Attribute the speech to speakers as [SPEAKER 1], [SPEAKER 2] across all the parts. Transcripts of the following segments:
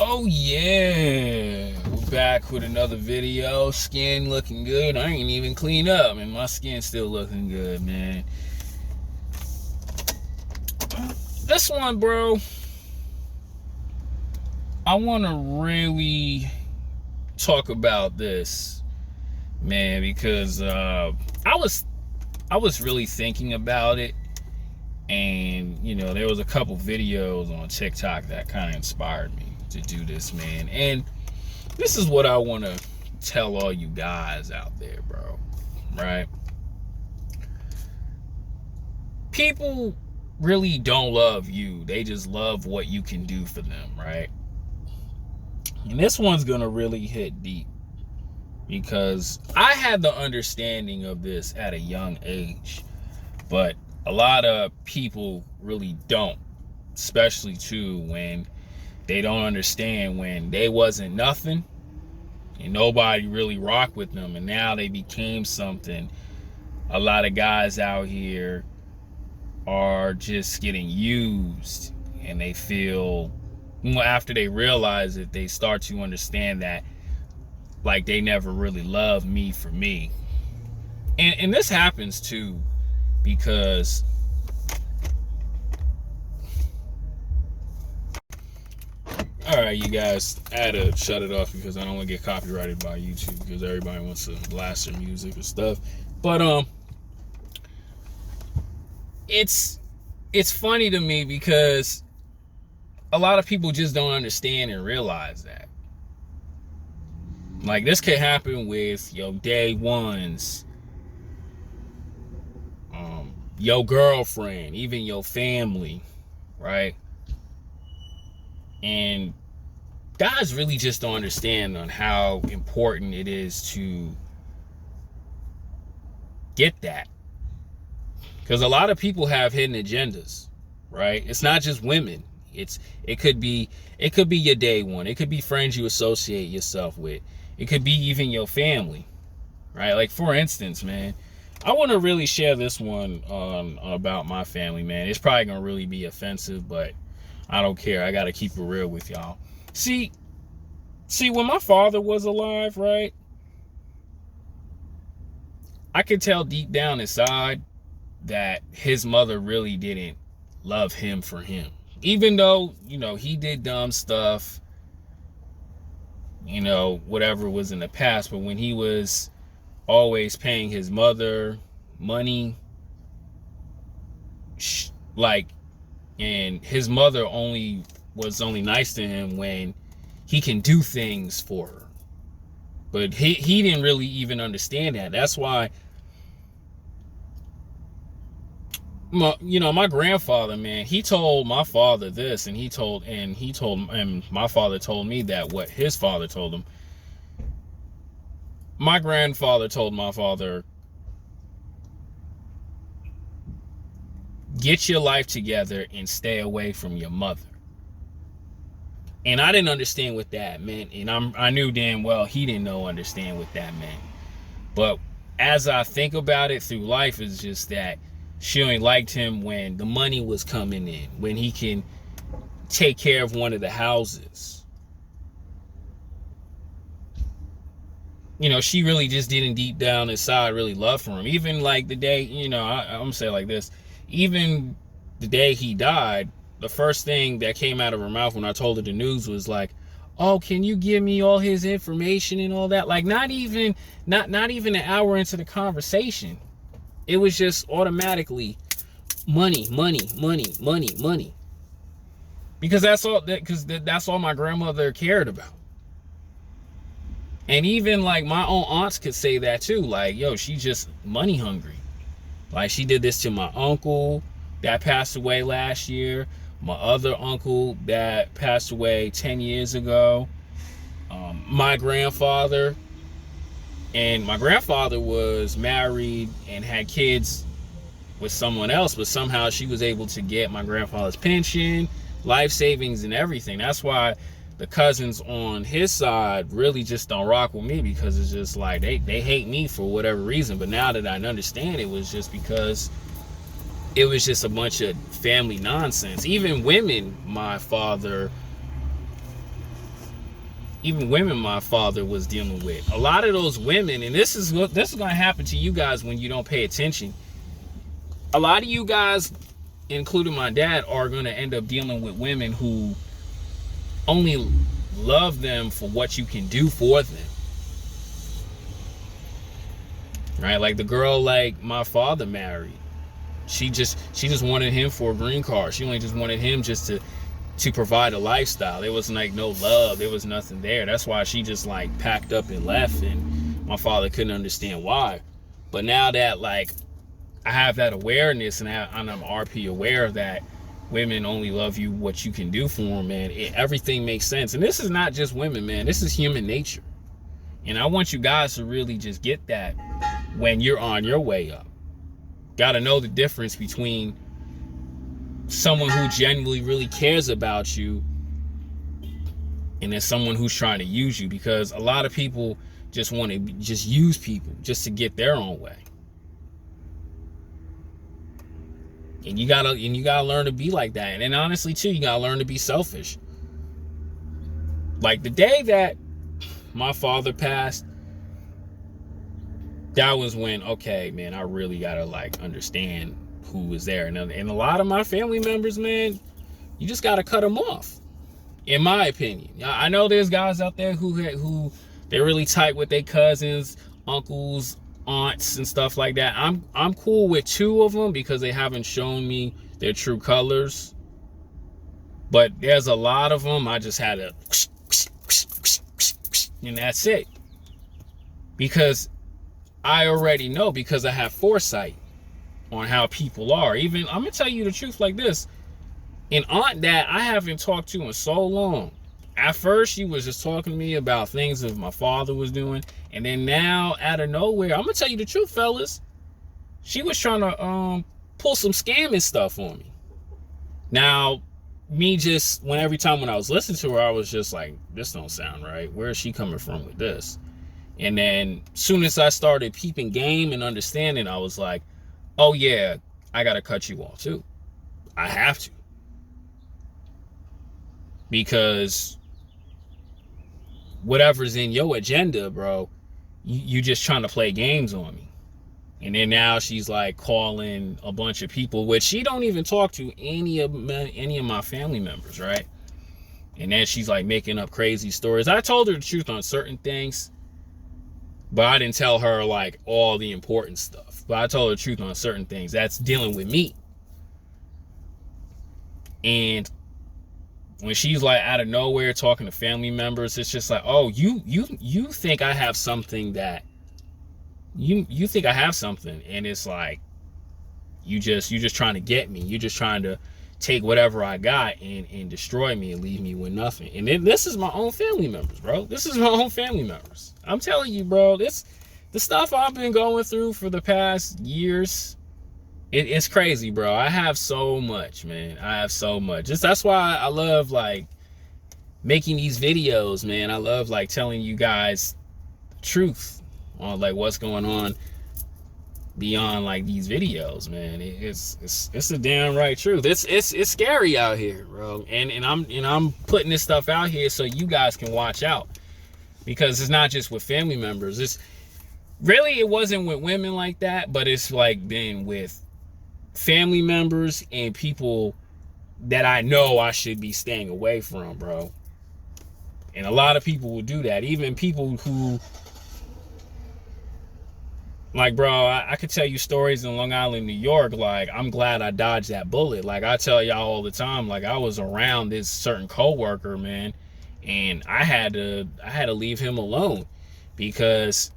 [SPEAKER 1] Oh yeah, we're back with another video. Skin looking good. I ain't even clean up and my skin's still looking good, man. This one, bro, I want to really talk about this, man, because I was really thinking about it, and there was a couple videos on TikTok that kind of inspired me to do this, man. And this is what I want to tell all you guys out there, bro. Right? People really don't love you. They just love what you can do for them, right? And this one's going to really hit deep because I had the understanding of this at a young age, but a lot of people really don't, especially too when they don't understand when they wasn't nothing and nobody really rocked with them, and now they became something. A lot of guys out here are just getting used, and they feel, after they realize it, they start to understand that like they never really loved me for me. And this happens too because all right, you guys, I had to shut it off because I don't want to get copyrighted by YouTube because everybody wants to blast their music and stuff. But it's funny to me because a lot of people just don't understand and realize that. Like, this could happen with your day ones, your girlfriend, even your family, right? And guys really just don't understand on how important it is to get that. Because a lot of people have hidden agendas, right? It's not just women. It could be your day one. It could be friends you associate yourself with. It could be even your family, right? Like, for instance, man, I want to really share this one about my family, man. It's probably gonna really be offensive, but I don't care. I gotta keep it real with y'all. See, when my father was alive, right, I could tell deep down inside that his mother really didn't love him for him. Even though, he did dumb stuff, whatever was in the past, but when he was always paying his mother money, and his mother was only nice to him when he can do things for her. But he didn't really even understand that. That's why my grandfather, man, he told my father this, and my father told me that what his father told him. My grandfather told my father, get your life together and stay away from your mother. And I didn't understand what that meant, and I knew damn well he didn't understand what that meant. But as I think about it through life, it's just that she only liked him when the money was coming in, when he can take care of one of the houses. She really just didn't deep down inside really love for him. Even like the day, I'm gonna say it like this, even the day he died, the first thing that came out of her mouth when I told her the news was like, oh, can you give me all his information and all that? Like, not even an hour into the conversation. It was just automatically money. Because that's all my grandmother cared about. And even like my own aunts could say that too. Like, yo, she's just money hungry. Like, she did this to my uncle that passed away last year, my other uncle that passed away 10 years ago, my grandfather. And my grandfather was married and had kids with someone else, but somehow she was able to get my grandfather's pension, life savings, and everything. That's why the cousins on his side really just don't rock with me, because it's just like they hate me for whatever reason. But now that I understand, it was just because it was just a bunch of family nonsense. Even women my father even women my father was dealing with. A lot of those women, and this is going to happen to you guys when you don't pay attention. A lot of you guys, including my dad, are going to end up dealing with women who only love them for what you can do for them. Right? Like the girl like my father married. She just wanted him for a green card. She only just wanted him just to provide a lifestyle. There was like no love. There was nothing there. That's why she just like packed up and left, and my father couldn't understand why. But now that like I have that awareness, and I'm RP aware that women only love you what you can do for them, man, everything makes sense. And this is not just women, man. This is human nature. And I want you guys to really just get that when you're on your way up. Got to know the difference between someone who genuinely really cares about you and then someone who's trying to use you, because a lot of people just want to just use people just to get their own way. And you gotta learn to be like that. And honestly too, you gotta learn to be selfish. Like the day that my father passed, that was when, okay, man, I really gotta like understand who was there. And a lot of my family members, man, you just gotta cut them off, in my opinion. I know there's guys out there who they're really tight with their cousins, uncles, aunts, and stuff like that. I'm cool with 2 of them because they haven't shown me their true colors. But there's a lot of them I just had to, and that's it. Because I already know, because I have foresight on how people are. Even, I'm gonna tell you the truth like this. An aunt that I haven't talked to in so long. At first, she was just talking to me about things that my father was doing. And then now, out of nowhere, I'm gonna tell you the truth, fellas. She was trying to pull some scamming stuff on me. Now, me just, every time when I was listening to her, I was just like, this don't sound right. Where is she coming from with this? And then soon as I started peeping game and understanding, I was like, oh yeah, I gotta cut you off too. I have to. Because whatever's in your agenda, bro, you just trying to play games on me. And then now she's like calling a bunch of people, which she don't even talk to any of my family members, right? And then she's like making up crazy stories. I told her the truth on certain things, but I didn't tell her like all the important stuff. But I told her the truth on certain things. That's dealing with me. And when she's like out of nowhere talking to family members, it's just like, oh, you think I have something that you think I have something, and it's like you just trying to get me. You just trying to take whatever I got and destroy me and leave me with nothing. And then this is my own family members, bro. This is my own family members. I'm telling you, bro, the stuff I've been going through for the past years, it's crazy, bro. I have so much, man. I have so much. That's why I love like making these videos, man. I love like telling you guys the truth on like what's going on beyond like these videos, man. It's the damn right truth. It's scary out here, bro. And I'm putting this stuff out here so you guys can watch out, because it's not just with family members. It's really, it wasn't with women like that, but it's like been with family members and people that I know I should be staying away from, bro. And a lot of people will do that. Even people who, like, bro, I could tell you stories in Long Island, New York. Like, I'm glad I dodged that bullet. Like, I tell y'all all the time, like, I was around this certain coworker, man, and I had to leave him alone, because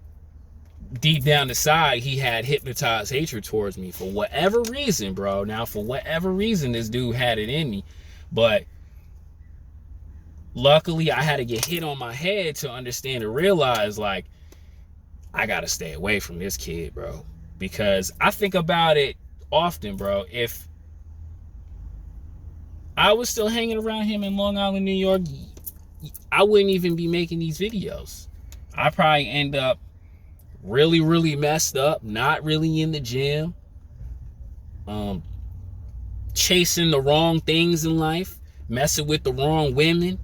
[SPEAKER 1] deep down inside, he had hypnotized hatred towards me for whatever reason, bro. Now, for whatever reason, this dude had it in me. But luckily, I had to get hit on my head to understand and realize, like, I got to stay away from this kid, bro. Because I think about it often, bro. If I was still hanging around him in Long Island, New York, I wouldn't even be making these videos. I'd probably end up really, really messed up, not really in the gym, chasing the wrong things in life, messing with the wrong women,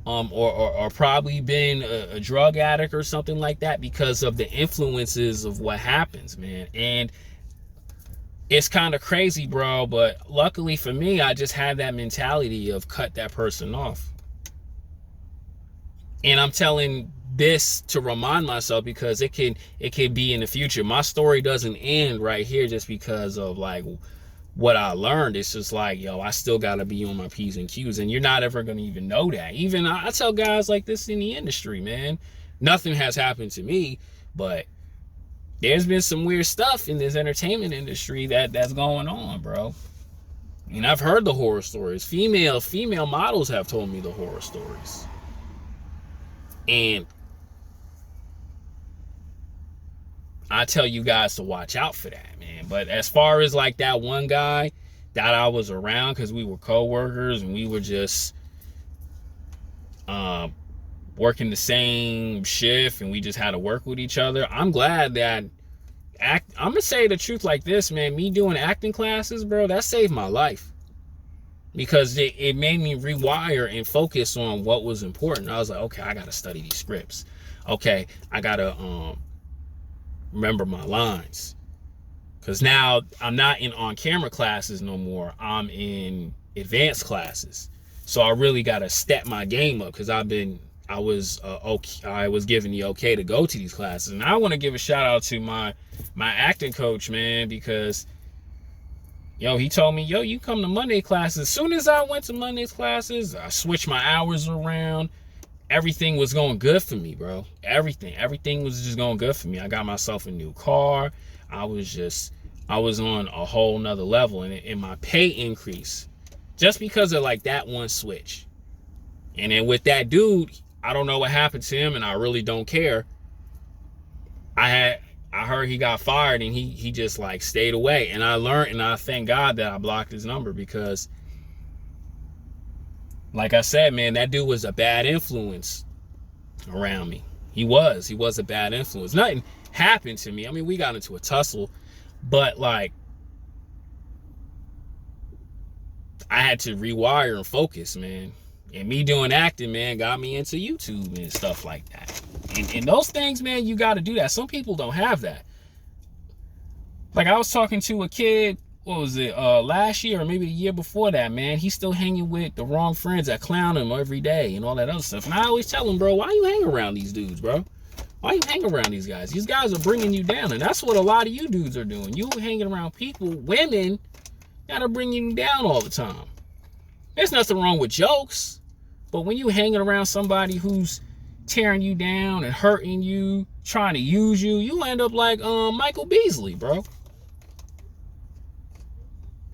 [SPEAKER 1] or probably been a drug addict or something like that because of the influences of what happens, man. And it's kind of crazy, bro, but luckily for me, I just had that mentality of cut that person off. And I'm telling this to remind myself because it can be in the future. My story doesn't end right here just because of like what I learned. It's just like, yo, I still gotta be on my P's and Q's, and you're not ever gonna even know that. Even I tell guys like this in the industry, man, nothing has happened to me, but there's been some weird stuff in this entertainment industry that's going on, bro. And I've heard the horror stories. Female models have told me the horror stories. And I tell you guys to watch out for that, man. But as far as like that one guy that I was around because we were co-workers and we were just working the same shift and we just had to work with each other. I'm glad that I'm gonna say the truth like this, man. Me doing acting classes, bro, that saved my life. Because it made me rewire and focus on what was important. I was like, okay, I gotta study these scripts. Okay, I gotta remember my lines. Because now I'm not in on-camera classes no more. I'm in advanced classes. So I really gotta step my game up because I was given the okay to go to these classes. And I want to give a shout out to my acting coach, man, because yo, he told me, yo, you come to Monday classes. As soon as I went to Monday's classes, I switched my hours around. Everything was going good for me, bro. Everything was just going good for me. I got myself a new car. I was on a whole nother level. And my pay increased just because of like that one switch. And then with that dude, I don't know what happened to him and I really don't care. I heard he got fired and he just like stayed away. And I learned, and I thank God that I blocked his number because, like I said, man, that dude was a bad influence around me. He was a bad influence. Nothing happened to me. I mean, we got into a tussle, but like I had to rewire and focus, man. And me doing acting, man, got me into YouTube and stuff like that. And those things, man, you got to do that. Some people don't have that. Like I was talking to a kid, what was it, last year or maybe the year before that, man. He's still hanging with the wrong friends that clown him every day and all that other stuff. And I always tell him, bro, why you hang around these dudes, bro? Why you hang around these guys? These guys are bringing you down. And that's what a lot of you dudes are doing. You hanging around people, women, gotta bring you down all the time. There's nothing wrong with jokes. But when you hanging around somebody who's tearing you down and hurting you, trying to use you, you end up like Michael Beasley, bro.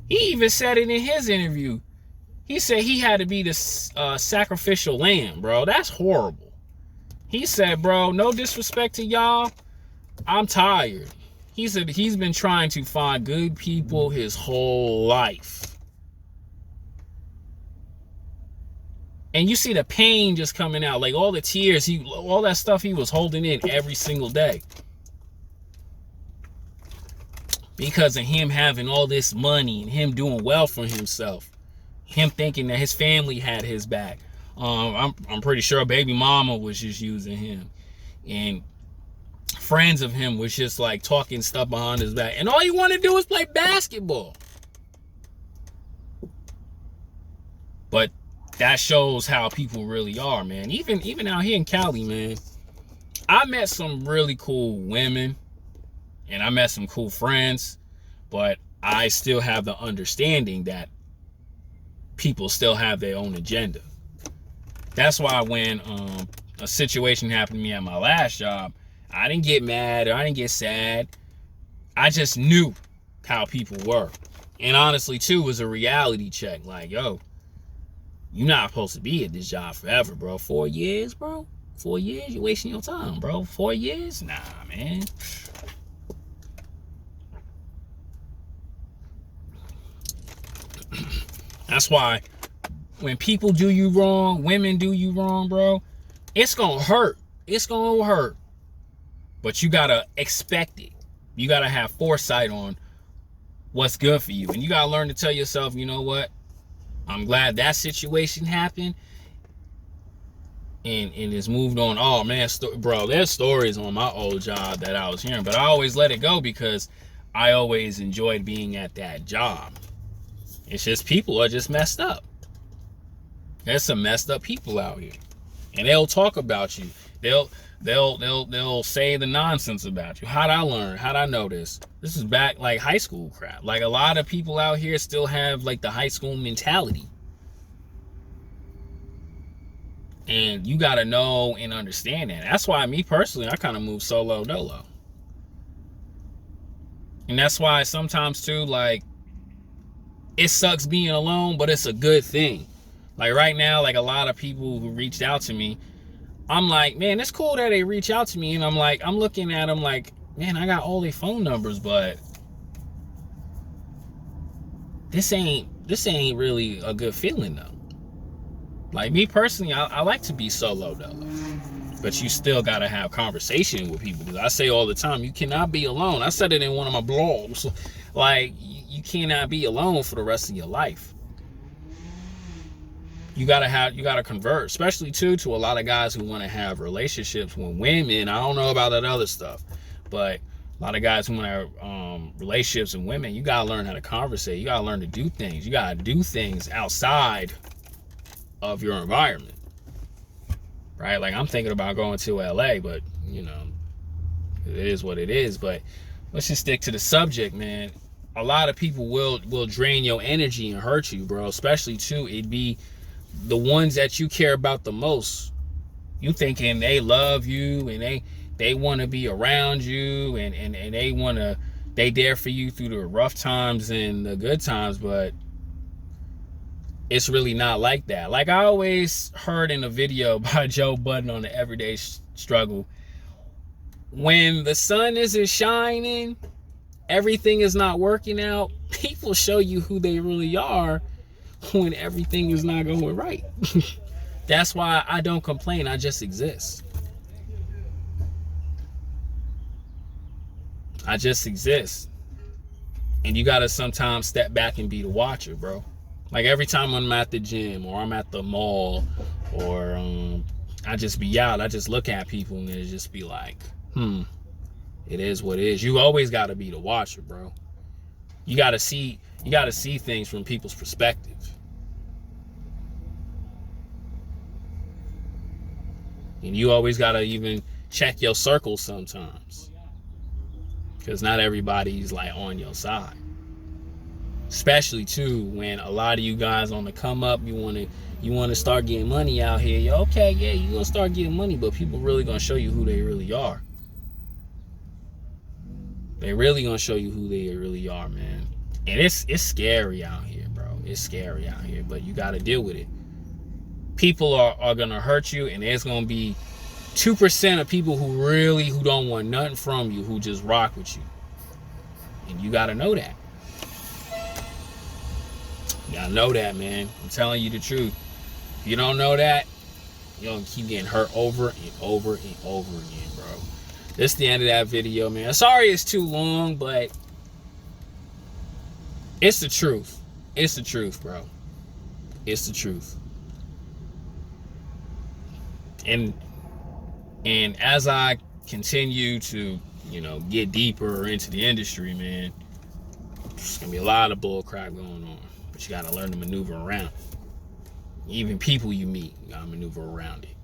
[SPEAKER 1] He even said it in his interview. He said he had to be the sacrificial lamb, bro. That's horrible. He said, bro, no disrespect to y'all, I'm tired. He said he's been trying to find good people his whole life. And you see the pain just coming out, like all the tears, all that stuff he was holding in every single day. Because of him having all this money and him doing well for himself. Him thinking that his family had his back. I'm pretty sure baby mama was just using him. And friends of him was just like talking stuff behind his back. And all he wanted to do was play basketball. But that shows how people really are, man. Even out here in Cali, man. I met some really cool women. And I met some cool friends. But I still have the understanding that people still have their own agenda. That's why when a situation happened to me at my last job, I didn't get mad or I didn't get sad. I just knew how people were. And honestly, too, it was a reality check. Like, yo, you're not supposed to be at this job forever, bro. 4 years, bro? 4 years? You're wasting your time, bro. 4 years? Nah, man. That's why when people do you wrong, women do you wrong, bro, it's gonna hurt. It's gonna hurt. But you gotta expect it. You gotta have foresight on what's good for you. And you gotta learn to tell yourself, you know what? I'm glad that situation happened. and it's moved on. Oh man, bro, there's stories on my old job that I was hearing, but I always let it go because I always enjoyed being at that job. It's just people are just messed up. There's some messed up people out here, and they'll talk about you. They'll say the nonsense about you. How'd I learn? How'd I know this? This is back like high school crap. Like a lot of people out here still have like the high school mentality. And you got to know and understand that. That's why me personally, I kind of move solo dolo. And that's why sometimes too, like, it sucks being alone, but it's a good thing. Like right now, like a lot of people who reached out to me, I'm like, man, it's cool that they reach out to me. And I'm like, I'm looking at them like, man, I got all their phone numbers, but this ain't really a good feeling though. Like me personally, I like to be solo dolo, but you still gotta have conversation with people. Because I say all the time, you cannot be alone. I said it in one of my blogs. Like you cannot be alone for the rest of your life. You gotta convert, especially too to a lot of guys who want to have relationships with women. I don't know about that other stuff, but a lot of guys who want to have relationships with women, you gotta learn how to conversate. You gotta learn to do things. You gotta do things outside of your environment, right? Like I'm thinking about going to LA, but you know, it is what it is. But let's just stick to the subject, man. A lot of people will drain your energy and hurt you, bro. Especially too, it'd be the ones that you care about the most. You thinking they love you and they want to be around you and they there for you through the rough times and the good times, but it's really not like that. Like I always heard in a video by Joe Budden on the Everyday Struggle, when the sun isn't shining, everything is not working out, people show you who they really are when everything is not going right. That's why I don't complain, I just exist. I just exist. And you gotta sometimes step back and be the watcher, bro. Like every time I'm at the gym or I'm at the mall or I just be out, I just look at people and it just be like, it is what it is. You always gotta be the watcher, bro. You gotta see things from people's perspective. And you always gotta even check your circle sometimes, because not everybody's like on your side. Especially too when a lot of you guys on the come up, you want to start getting money out here. Okay, yeah, you gonna start getting money, but people really gonna show you who they really are. They really gonna show you who they really are, man. And it's scary out here, bro. It's scary out here, but you got to deal with it. People are gonna hurt you, and there's gonna be 2% of people who don't want nothing from you, who just rock with you, and you got to know that. You gotta know that, man. I'm telling you the truth. If you don't know that, you're gonna keep getting hurt over and over and over again, bro. This is the end of that video, man. Sorry it's too long, but it's the truth. It's the truth, bro. It's the truth. And as I continue to, get deeper into the industry, man, there's gonna be a lot of bull crap going on. But you gotta learn to maneuver around. Even people you meet, you gotta maneuver around it.